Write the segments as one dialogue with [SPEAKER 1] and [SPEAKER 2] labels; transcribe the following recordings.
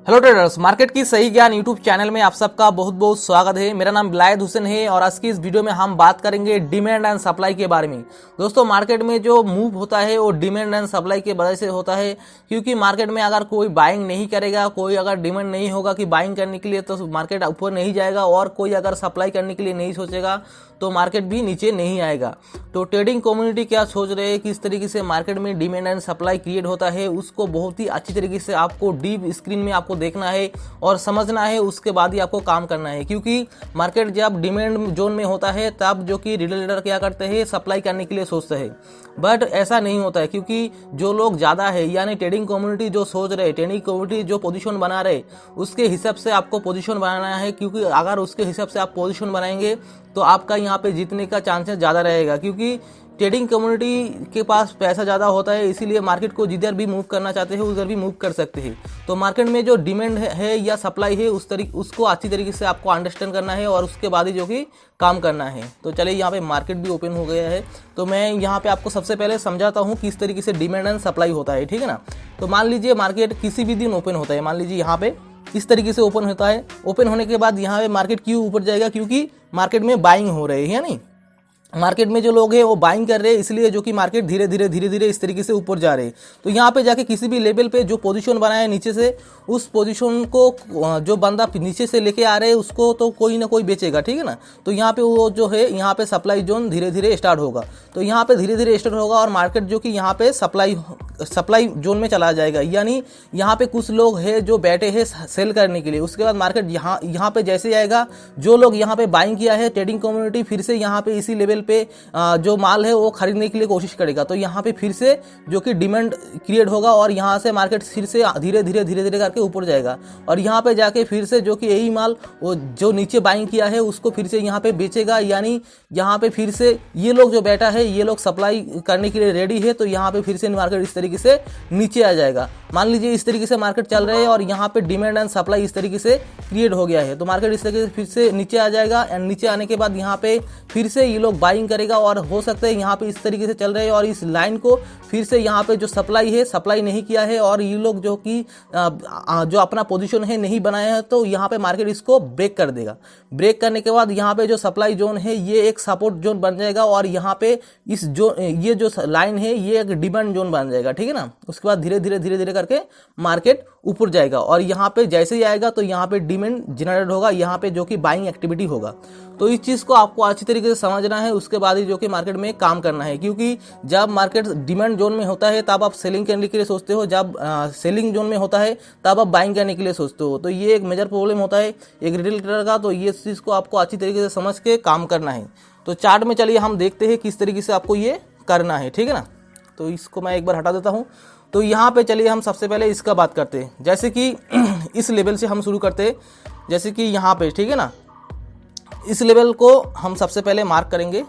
[SPEAKER 1] Hello traders, market की सही ज्ञान यूट्यूब चैनल में आप सबका बहुत बहुत स्वागत है। मेरा नाम बिलायत हुसैन है और आज की इस वीडियो में हम बात करेंगे डिमांड एंड सप्लाई के बारे में। दोस्तों, मार्केट में जो मूव होता है वो डिमांड एंड सप्लाई की वजह से होता है, क्योंकि मार्केट में अगर कोई बाइंग नहीं करेगा, कोई अगर डिमांड नहीं होगा कि बाइंग करने के लिए, तो मार्केट ऊपर नहीं जाएगा, और कोई अगर सप्लाई करने के लिए नहीं सोचेगा तो मार्केट भी नीचे नहीं आएगा। तो ट्रेडिंग कम्युनिटी क्या सोच रहे हैं, किस तरीके से मार्केट में डिमांड एंड सप्लाई क्रिएट होता है, उसको बहुत ही अच्छी तरीके से आपको डीप स्क्रीन में आपको देखना है और समझना है, उसके बाद ही आपको काम करना है। क्योंकि मार्केट जब डिमांड जोन में होता है तब जो कि रिटेल ट्रेडर क्या करते हैं, सप्लाई करने के लिए सोचते हैं, बट ऐसा नहीं होता है। क्योंकि जो लोग ज़्यादा है, यानी ट्रेडिंग कम्युनिटी जो सोच रहे, ट्रेडिंग कम्युनिटी जो पोजीशन बना रहे, उसके हिसाब से आपको पोजीशन बनाना है। क्योंकि अगर उसके हिसाब से आप पोजीशन बनाएंगे तो आपका यहाँ पे जीतने का चांसेस ज़्यादा रहेगा। क्योंकि ट्रेडिंग कम्युनिटी के पास पैसा ज़्यादा होता है, इसीलिए मार्केट को जिधर भी मूव करना चाहते हैं उधर भी मूव कर सकते हैं। तो मार्केट में जो डिमांड है या सप्लाई है, उसको अच्छी तरीके से आपको अंडरस्टैंड करना है और उसके बाद ही जो कि काम करना है। तो चलिए, यहाँ पे मार्केट भी ओपन हो गया है, तो मैं यहाँ पे आपको सबसे पहले समझाता हूँ किस तरीके से डिमांड एंड सप्लाई होता है, ठीक है ना। तो मान लीजिए मार्केट किसी भी दिन ओपन होता है, मान लीजिए यहाँ पे इस तरीके से ओपन होता है। ओपन होने के बाद यहाँ पे मार्केट क्यों ऊपर जाएगा, क्योंकि मार्केट में बाइंग हो रही है, नहीं, मार्केट में जो लोग हैं वो बाइंग कर रहे हैं, इसलिए जो कि मार्केट धीरे धीरे इस तरीके से ऊपर जा रहे हैं। तो यहाँ पे जाके किसी भी लेवल पे जो पोजीशन बनाया है नीचे से, उस पोजीशन को जो बंदा नीचे से लेके आ रहे हैं उसको तो कोई ना कोई बेचेगा, ठीक है ना। तो यहाँ पे वो जो है, यहाँ पे सप्लाई जोन धीरे धीरे स्टार्ट होगा। तो यहाँ पे धीरे धीरे स्टार्ट होगा और मार्केट जो कि यहाँ पे सप्लाई जोन में चला जाएगा। यानी यहाँ पे कुछ लोग हैं जो बैठे हैं सेल करने के लिए। उसके बाद मार्केट यहाँ पे जैसे आएगा, जो लोग यहाँ पे बाइंग किया है, ट्रेडिंग कम्युनिटी फिर से यहाँ पे इसी लेवल पे जो माल है वो खरीदने के लिए कोशिश करेगा। तो यहाँ पे फिर से जो कि डिमांड क्रिएट होगा और यहाँ से मार्केट फिर से धीरे धीरे करके ऊपर जाएगा। और यहाँ पे जाके फिर से जो कि यही माल वो जो नीचे बाइंग किया है उसको फिर से यहाँ पे बेचेगा। यानी यहाँ पे फिर से ये लोग जो बैठा है, ये लोग सप्लाई करने के लिए रेडी है। तो यहाँ पे फिर से मार्केट इस तरीके से नीचे आ जाएगा। मान लीजिए इस तरीके से मार्केट चल रहे हैं और यहाँ पे डिमांड एंड सप्लाई इस तरीके से क्रिएट हो गया है। तो मार्केट इस तरीके से फिर से नीचे आ जाएगा एंड नीचे आने के बाद यहाँ पे फिर से ये लोग बाइंग करेगा और हो सकता है यहाँ पे इस तरीके से चल रहे हैं और इस लाइन को फिर से यहाँ पे जो सप्लाई है, सप्लाई नहीं किया है और ये लोग जो कि जो अपना पोजीशन है नहीं बनाया है, तो यहाँ पे मार्केट इसको ब्रेक कर देगा। ब्रेक करने के बाद यहाँ पे जो सप्लाई जोन है ये एक सपोर्ट जोन बन जाएगा और यहाँ पे ये जो लाइन है ये एक डिमांड जोन बन जाएगा, ठीक है ना। उसके बाद धीरे धीरे करके मार्केट ऊपर जाएगा और यहाँ पे जैसे ही आएगा तो यहाँ पे डिमांड जनरेट होगा, यहाँ पे जो कि बाइंग एक्टिविटी होगा। तो इस चीज़ को आपको अच्छी तरीके से समझना है, उसके बाद ही जो कि मार्केट में काम करना है। क्योंकि जब मार्केट डिमांड जोन में होता है तब आप सेलिंग करने के लिए सोचते हो, जब सेलिंग जोन में होता है तब आप बाइंग करने के लिए सोचते हो। तो ये एक मेजर प्रॉब्लम होता है एक रिटेल ट्रेडर का। तो ये चीज़ को आपको अच्छी तरीके से समझ के काम करना है। तो चार्ट में चलिए हम देखते हैं किस तरीके से आपको ये करना है, ठीक है ना। तो इसको मैं एक बार हटा देता हूँ। तो यहाँ पे चलिए हम सबसे पहले इसका बात करते हैं। जैसे कि इस लेवल से हम शुरू करते हैं, जैसे कि यहाँ पे, ठीक है ना। इस लेवल को हम सबसे पहले मार्क करेंगे।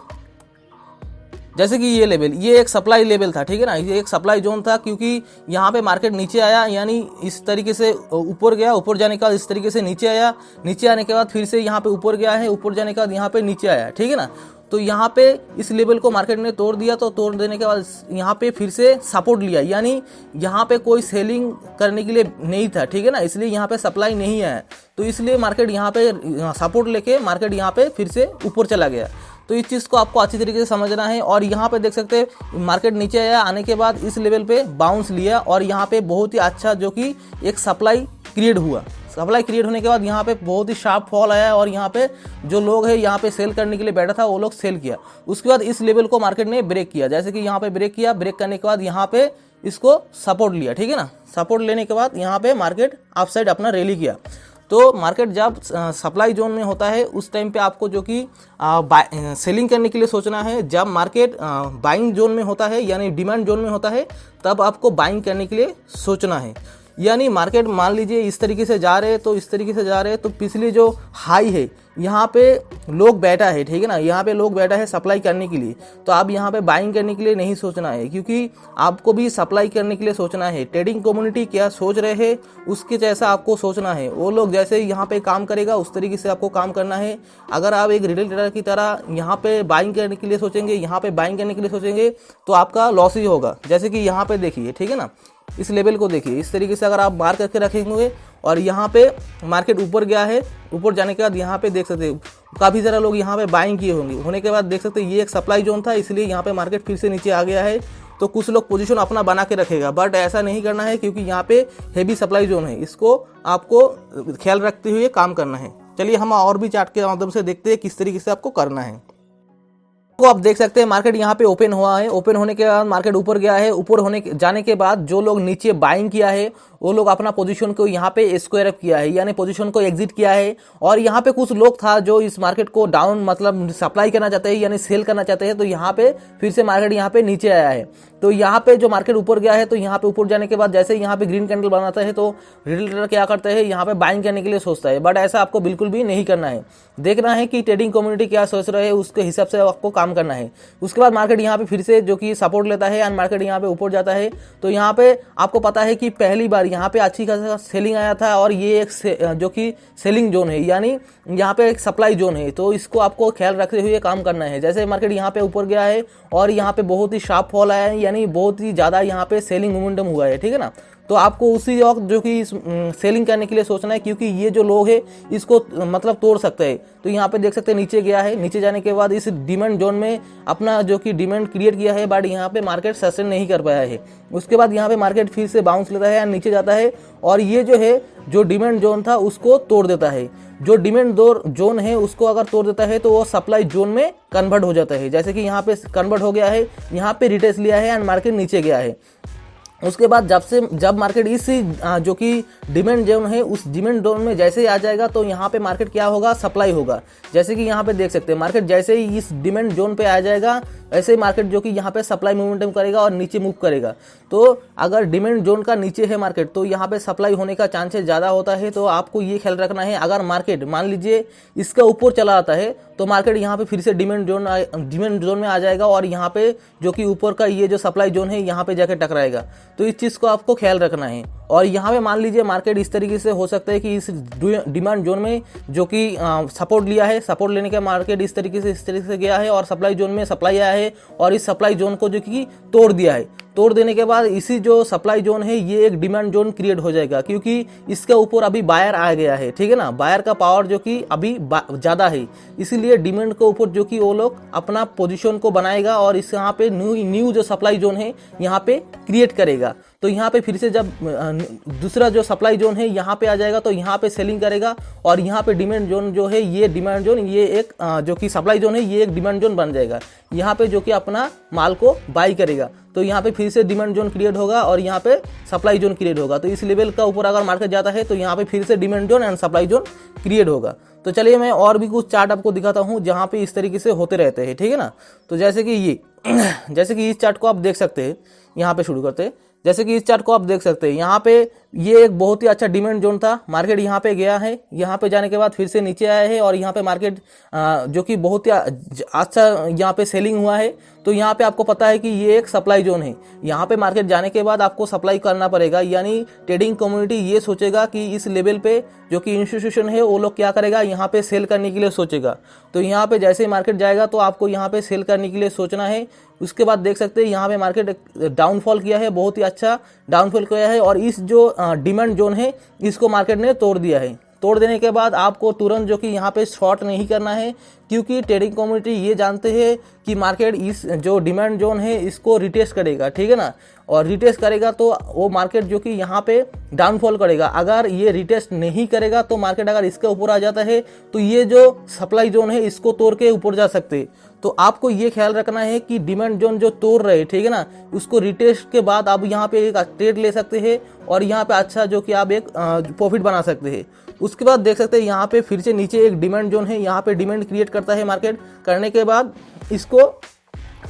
[SPEAKER 1] जैसे कि ये लेवल, ये एक सप्लाई लेवल था, ठीक है ना, ये एक सप्लाई जोन था। क्योंकि यहाँ पे मार्केट नीचे आया, यानी इस तरीके से ऊपर गया, ऊपर जाने के बाद इस तरीके से नीचे आया, नीचे आने के बाद फिर से यहाँ पे ऊपर गया है, ऊपर जाने के बाद यहाँ पे नीचे आया, ठीक है ना। तो यहाँ पे इस लेवल को मार्केट ने तोड़ दिया। तो तोड़ देने के बाद यहाँ पे फिर से सपोर्ट लिया, यानी यहाँ पे कोई सेलिंग करने के लिए नहीं था, ठीक है ना, इसलिए यहाँ पे सप्लाई नहीं आया। तो इसलिए मार्केट यहाँ पे सपोर्ट लेके मार्केट यहाँ पे फिर से ऊपर चला गया। तो इस चीज़ को आपको अच्छी तरीके से समझना है। और यहाँ पे देख सकते हैं मार्केट नीचे आया, आने के बाद इस लेवल पे बाउंस लिया और यहाँ पे बहुत ही अच्छा जो कि एक सप्लाई क्रिएट हुआ। सप्लाई क्रिएट होने के बाद यहाँ पे बहुत ही शार्प फॉल आया और यहाँ पे जो लोग हैं यहाँ पे सेल करने के लिए बैठा था वो लोग सेल किया। उसके बाद इस लेवल को मार्केट ने ब्रेक किया, जैसे कि यहाँ पे ब्रेक किया। ब्रेक करने के बाद यहाँ पे इसको सपोर्ट लिया, ठीक है ना। सपोर्ट लेने के बाद यहाँ पे मार्केट अप साइड अपना रैली किया। तो मार्केट जब सप्लाई जोन में होता है उस टाइम पे आपको जो कि सेलिंग करने के लिए सोचना है। जब मार्केट बाइंग जोन में होता है, यानी डिमांड जोन में होता है, तब आपको बाइंग करने के लिए सोचना है। यानी मार्केट मान लीजिए इस तरीके से जा रहे हैं, तो इस तरीके से जा रहे हैं, तो पिछली जो हाई है यहाँ पे लोग बैठा है, ठीक है ना, यहाँ पे लोग बैठा है सप्लाई करने के लिए। तो आप यहाँ पे बाइंग करने के लिए नहीं सोचना है, क्योंकि आपको भी सप्लाई करने के लिए सोचना है। ट्रेडिंग कम्युनिटी क्या सोच रहे हैं उसके जैसा आपको सोचना है। वो लोग जैसे यहाँ पे काम करेगा उस तरीके से आपको काम करना है। अगर आप एक रिटेल ट्रेडर की तरह यहाँ पे बाइंग करने के लिए सोचेंगे, यहाँ पे बाइंग करने के लिए सोचेंगे, तो आपका लॉस ही होगा। जैसे कि यहाँ पे देखिए, ठीक है ना, इस लेवल को देखिए, इस तरीके से अगर आप मार्क करके रखेंगे और यहाँ पे मार्केट ऊपर गया है, ऊपर जाने के बाद यहाँ पे देख सकते हैं काफ़ी सारे लोग यहाँ पे बाइंग किए होने के बाद देख सकते हैं ये एक सप्लाई जोन था, इसलिए यहाँ पे मार्केट फिर से नीचे आ गया है। तो कुछ लोग पोजीशन अपना बना के रखेगा, बट ऐसा नहीं करना है क्योंकि यहाँ पे हेवी सप्लाई जोन है, इसको आपको ख्याल रखते हुए काम करना है। चलिए हम और भी चार्ट के माध्यम से देखते हैं किस तरीके से आपको करना है। तो आप देख सकते हैं मार्केट यहाँ पे ओपन हुआ है, ओपन होने के बाद मार्केट ऊपर गया है, ऊपर जाने के बाद जो लोग नीचे बाइंग किया है वो लोग अपना पोजीशन को यहाँ पे स्क्वायर अप किया है, यानी पोजीशन को एग्जिट किया है। और यहाँ पे कुछ लोग था जो इस मार्केट को डाउन मतलब सप्लाई करना चाहते हैं यानी सेल करना चाहते हैं, तो यहाँ पे फिर से मार्केट यहाँ पे नीचे आया है। तो यहाँ पे जो मार्केट ऊपर गया है, तो यहाँ पे ऊपर जाने के बाद जैसे यहाँ पे ग्रीन कैंडल बनाता है तो रिटेल ट्रेडर क्या करता है, यहाँ पे बाइंग करने के लिए सोचता है, बट ऐसा आपको बिल्कुल भी नहीं करना है। देखना है कि ट्रेडिंग कम्युनिटी क्या सोच रहे हैं, उसके हिसाब से आपको काम करना है। उसके बाद मार्केट यहाँ पे फिर से जो कि सपोर्ट लेता है एंड मार्केट यहाँ पे ऊपर जाता है। तो यहाँ पे आपको पता है कि पहली बार यहाँ पे अच्छी खासा सेलिंग आया था और ये एक जो कि सेलिंग जोन है, यानी यहाँ पे एक सप्लाई जोन है, तो इसको आपको ख्याल रखते हुए काम करना है। जैसे मार्केट यहाँ पे ऊपर गया है और यहाँ पे बहुत ही शार्प फॉल आया है, यानी बहुत ही ज़्यादा यहाँ पे सेलिंग मोमेंटम हुआ है, ठीक है ना। तो आपको उसी वक्त जो कि सेलिंग करने के लिए सोचना है, क्योंकि ये जो लोग है इसको मतलब तोड़ सकते हैं। तो यहाँ पे देख सकते हैं नीचे गया है, नीचे जाने के बाद इस डिमांड जोन में अपना जो कि डिमांड क्रिएट किया है, बट यहाँ पे मार्केट सस्टेन नहीं कर पाया है। उसके बाद यहाँ पे मार्केट फिर से बाउंस लेता है या नीचे जाता है और ये जो है जो डिमांड जोन था उसको तोड़ देता है। जो डिमांड जोन है उसको अगर तोड़ देता है तो वो सप्लाई जोन में कन्वर्ट हो जाता है, जैसे कि यहाँ पे कन्वर्ट हो गया है, यहाँ पे रिटेस्ट लिया है एंड मार्केट नीचे गया है। उसके बाद जब मार्केट इस जो कि डिमांड जोन है उस डिमांड जोन में जैसे ही आ जाएगा तो यहाँ पे मार्केट क्या होगा, सप्लाई होगा। जैसे कि यहाँ पे देख सकते हैं मार्केट जैसे ही इस डिमांड जोन पे आ जाएगा ऐसे ही मार्केट जो कि यहाँ पे सप्लाई मोमेंटम करेगा और नीचे मूव करेगा। तो अगर डिमांड जोन का नीचे है मार्केट तो यहाँ पे सप्लाई होने का चांसेस ज़्यादा होता है। तो आपको ये ख्याल रखना है, अगर मार्केट मान लीजिए इसका ऊपर चला आता है तो मार्केट यहाँ पे फिर से डिमांड जोन में आ जाएगा और यहाँ पे जो कि ऊपर का ये जो सप्लाई जोन है यहाँ पे जाके टकराएगा। तो इस चीज़ को आपको ख्याल रखना है। और यहाँ पे मान लीजिए मार्केट इस तरीके से हो सकता है कि इस डिमांड जोन में जो कि सपोर्ट लिया है, सपोर्ट लेने के मार्केट इस तरीके से गया है और सप्लाई जोन में सप्लाई आया है और इस सप्लाई जोन को जो कि तोड़ दिया है। तोड़ देने के बाद इसी जो सप्लाई जोन है ये एक डिमांड जोन क्रिएट हो जाएगा, क्योंकि इसके ऊपर अभी बायर आ गया है, ठीक है ना। बायर का पावर जो कि अभी ज़्यादा है, इसीलिए डिमांड के ऊपर जो कि वो लोग अपना पोजीशन को बनाएगा और इस यहाँ पे न्यू जो सप्लाई जोन है यहाँ पे क्रिएट करेगा। तो यहाँ पे फिर से जब दूसरा जो सप्लाई जोन है यहाँ पे आ जाएगा तो यहाँ पे सेलिंग करेगा और यहाँ पे डिमांड जोन जो है ये डिमांड जोन ये एक जो कि सप्लाई जोन है ये एक डिमांड जोन बन जाएगा, यहाँ पे जो कि अपना माल को बाई करेगा। तो यहाँ पे फिर से डिमांड जोन क्रिएट होगा और यहाँ पे सप्लाई जोन क्रिएट होगा। तो इस लेवल का ऊपर अगर मार्केट जाता है तो यहाँ पे फिर से demand zone and supply zone create होगा। तो चलिए मैं और भी कुछ चार्ट आपको दिखाता हूँ जहाँ पे इस तरीके से होते रहते हैं, ठीक है ना। तो जैसे कि इस चार्ट को आप देख सकते हैं, यहाँ पे शुरू करते हैं। जैसे कि इस चार्ट को आप देख सकते हैं, यहाँ पे ये एक बहुत ही अच्छा डिमांड जोन था, मार्केट यहाँ पे गया है, यहाँ पे जाने के बाद फिर से नीचे आया है और यहाँ पे मार्केट जो कि बहुत ही अच्छा यहाँ पे सेलिंग हुआ है। तो यहाँ पे आपको पता है कि ये एक सप्लाई जोन है, यहाँ पे मार्केट जाने के बाद आपको सप्लाई करना पड़ेगा, यानी ट्रेडिंग कम्युनिटी ये सोचेगा कि इस लेवल पे जो कि इंस्टीट्यूशन है वो लोग क्या करेगा, यहाँ पे सेल करने के लिए सोचेगा। तो यहाँ पे जैसे ही मार्केट जाएगा तो आपको यहाँ पे सेल करने के लिए सोचना है। उसके बाद देख सकते हैं यहाँ पे मार्केट डाउनफॉल किया है, बहुत ही अच्छा डाउनफॉल किया है और इस जो डिमांड जोन है इसको मार्केट ने तोड़ दिया है। तोड़ देने के बाद आपको तुरंत जो कि यहाँ पे शॉर्ट नहीं करना है, क्योंकि ट्रेडिंग कम्युनिटी ये जानते हैं कि मार्केट इस जो डिमांड जोन है इसको रिटेस्ट करेगा, ठीक है ना। और रिटेस्ट करेगा तो वो मार्केट जो कि यहाँ पे डाउनफॉल करेगा। अगर ये रिटेस्ट नहीं करेगा तो मार्केट अगर इसके ऊपर आ जाता है तो ये जो सप्लाई जोन है इसको तोड़ के ऊपर जा सकते हैं। तो आपको ये ख्याल रखना है कि डिमांड जोन जो तोड़ रहे, ठीक है ना, उसको रिटेस्ट के बाद आप यहाँ पे एक ट्रेड ले सकते हैं और यहाँ पे अच्छा जो कि आप एक प्रॉफिट बना सकते हैं। उसके बाद देख सकते हैं यहाँ पे फिर से नीचे एक डिमांड जोन है, यहाँ पे डिमांड क्रिएट करता है मार्केट, करने के बाद इसको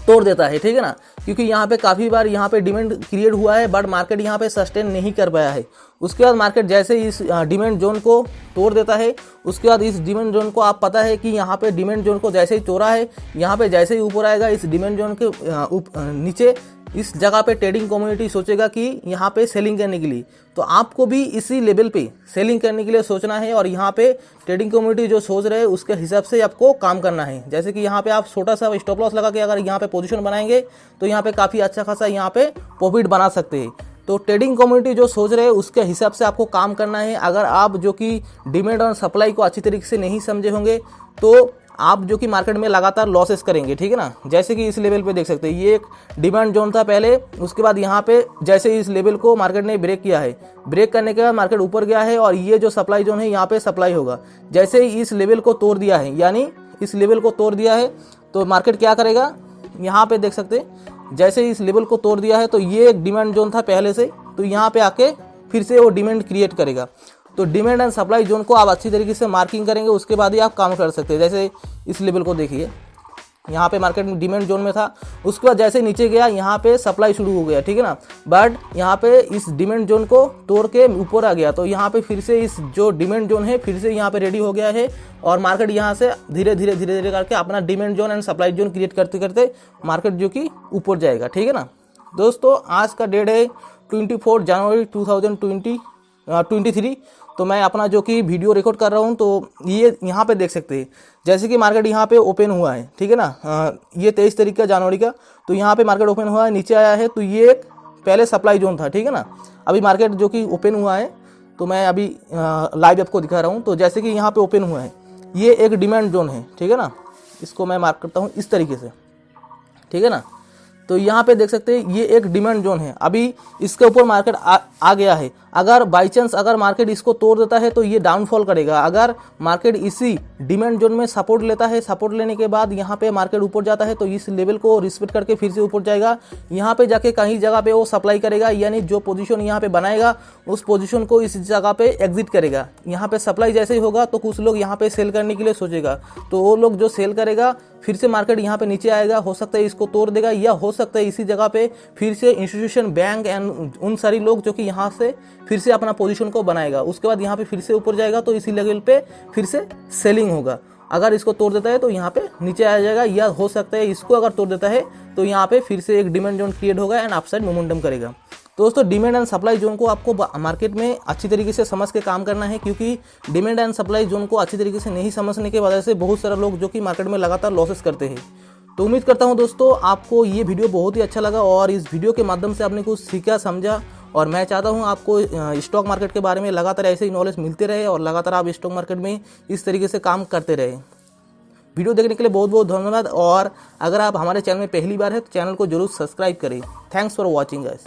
[SPEAKER 1] तोड़ देता है, ठीक है ना, क्योंकि यहाँ पे काफ़ी बार यहाँ पे डिमांड क्रिएट हुआ है बट मार्केट यहाँ पे सस्टेन नहीं कर पाया है। उसके बाद मार्केट जैसे इस डिमांड जोन को तोड़ देता है, उसके बाद इस डिमांड जोन को आप पता है कि यहाँ पे डिमांड जोन को जैसे ही तोड़ा है, यहाँ पे जैसे ही ऊपर आएगा इस डिमांड जोन के नीचे इस जगह पे ट्रेडिंग कम्युनिटी सोचेगा कि यहाँ पे सेलिंग करने के लिए। तो आपको भी इसी लेवल पे सेलिंग करने के लिए सोचना है और यहाँ पे ट्रेडिंग कम्युनिटी जो सोच रहे हैं उसके हिसाब से आपको काम करना है। जैसे कि यहाँ पे आप छोटा सा स्टॉप लॉस लगा के अगर यहाँ पे पोजीशन बनाएंगे तो यहाँ पे काफ़ी अच्छा खासा यहाँ पे प्रॉफिट बना सकते हैं। तो ट्रेडिंग कम्युनिटी जो सोच रहे हैं उसके हिसाब से आपको काम करना है। अगर आप जो कि डिमांड और सप्लाई को अच्छी तरीके से नहीं समझे होंगे तो आप जो कि मार्केट में लगातार लॉसेस करेंगे, ठीक है ना। जैसे कि इस लेवल पे देख सकते हैं, ये एक डिमांड जोन था पहले, उसके बाद यहाँ पे जैसे इस लेवल को मार्केट ने ब्रेक किया है, ब्रेक करने के बाद मार्केट ऊपर गया है और ये जो सप्लाई जोन है यहाँ पे सप्लाई होगा। जैसे ही इस लेवल को तोड़ दिया है, यानी इस लेवल को तोड़ दिया है तो मार्केट क्या करेगा, यहाँ पे देख सकते हैं जैसे इस लेवल को तोड़ दिया है तो ये एक डिमांड जोन था पहले से, तो यहाँ पे आके फिर से वो डिमांड क्रिएट करेगा। तो डिमांड एंड सप्लाई जोन को आप अच्छी तरीके से मार्किंग करेंगे, उसके बाद ही आप काम कर सकते हैं। जैसे इस लेवल को देखिए, यहाँ पे मार्केट में डिमांड जोन में था, उसके बाद जैसे नीचे गया यहाँ पे सप्लाई शुरू हो गया, ठीक है ना। बट यहाँ पे इस डिमांड जोन को तोड़ के ऊपर आ गया, तो यहाँ पे फिर से इस जो डिमांड जोन है फिर से यहाँ पे रेडी हो गया है और मार्केट यहाँ से धीरे धीरे करके अपना demand zone and supply zone create करते करते मार्केट जो कि ऊपर जाएगा, ठीक है ना। दोस्तों आज का डेट है 24 जनवरी 2023। तो मैं अपना जो कि वीडियो रिकॉर्ड कर रहा हूँ, तो ये यहाँ पे देख सकते हैं जैसे कि मार्केट यहाँ पे ओपन हुआ है, ठीक है ना। ये 23 तारीख का जनवरी का, तो यहाँ पे मार्केट ओपन हुआ है, नीचे आया है, तो ये एक पहले सप्लाई जोन था, ठीक है ना। अभी मार्केट जो कि ओपन हुआ है, तो मैं अभी लाइव आपको दिखा रहा हूँ। तो जैसे कि यहाँ पे ओपन हुआ है, ये एक डिमांड जोन है, ठीक है ना। इसको मैं मार्क करता हूँ इस तरीके से, ठीक है ना। तो यहाँ पे देख सकते हैं ये एक डिमांड जोन है, अभी इसके ऊपर मार्केट आ गया है। अगर बाई चांस अगर मार्केट इसको तोड़ देता है तो ये डाउनफॉल करेगा। अगर मार्केट इसी डिमांड जोन में सपोर्ट लेता है, सपोर्ट लेने के बाद यहाँ पे मार्केट ऊपर जाता है तो इस लेवल को रिस्पेक्ट करके फिर से ऊपर जाएगा। यहाँ पे जाके कहीं जगह पे वो सप्लाई करेगा, यानी जो पोजीशन यहाँ पे बनाएगा उस पोजीशन को इस जगह पे एग्जिट करेगा। यहाँ पे सप्लाई जैसे ही होगा तो कुछ लोग यहाँ पे सेल करने के लिए सोचेगा, तो वो लोग जो सेल करेगा फिर से मार्केट यहाँ पे नीचे आएगा, हो सकता है इसको तोड़ देगा, या हो सकता है इसी जगह पे फिर से इंस्टीट्यूशन, बैंक एंड उन सारी लोग जो कि यहाँ से फिर से अपना पोजीशन को बनाएगा। उसके बाद यहाँ पे फिर से ऊपर जाएगा तो इसी लेवल पे फिर से सेलिंग होगा। अगर इसको तोड़ देता है तो यहाँ पे नीचे आ जाएगा, या हो सकता है इसको अगर तोड़ देता है तो यहाँ पे फिर से एक डिमांड जोन क्रिएट होगा एंड अपसाइड मोमेंटम करेगा। दोस्तों डिमांड एंड सप्लाई जोन को आपको मार्केट में अच्छी तरीके से समझ के काम करना है, क्योंकि डिमांड एंड सप्लाई जोन को अच्छी तरीके से नहीं समझने की वजह से बहुत सारे लोग जो कि मार्केट में लगातार लॉसेस करते हैं। तो उम्मीद करता हूं दोस्तों आपको ये वीडियो बहुत ही अच्छा लगा और इस वीडियो के माध्यम से आपने कुछ सीखा, समझा। और मैं चाहता हूं आपको स्टॉक मार्केट के बारे में लगातार ऐसे ही नॉलेज मिलते रहे और लगातार आप स्टॉक मार्केट में इस तरीके से काम करते रहे। वीडियो देखने के लिए बहुत बहुत धन्यवाद, और अगर आप हमारे चैनल में पहली बार है तो चैनल को जरूर सब्सक्राइब करें। Thanks for watching guys.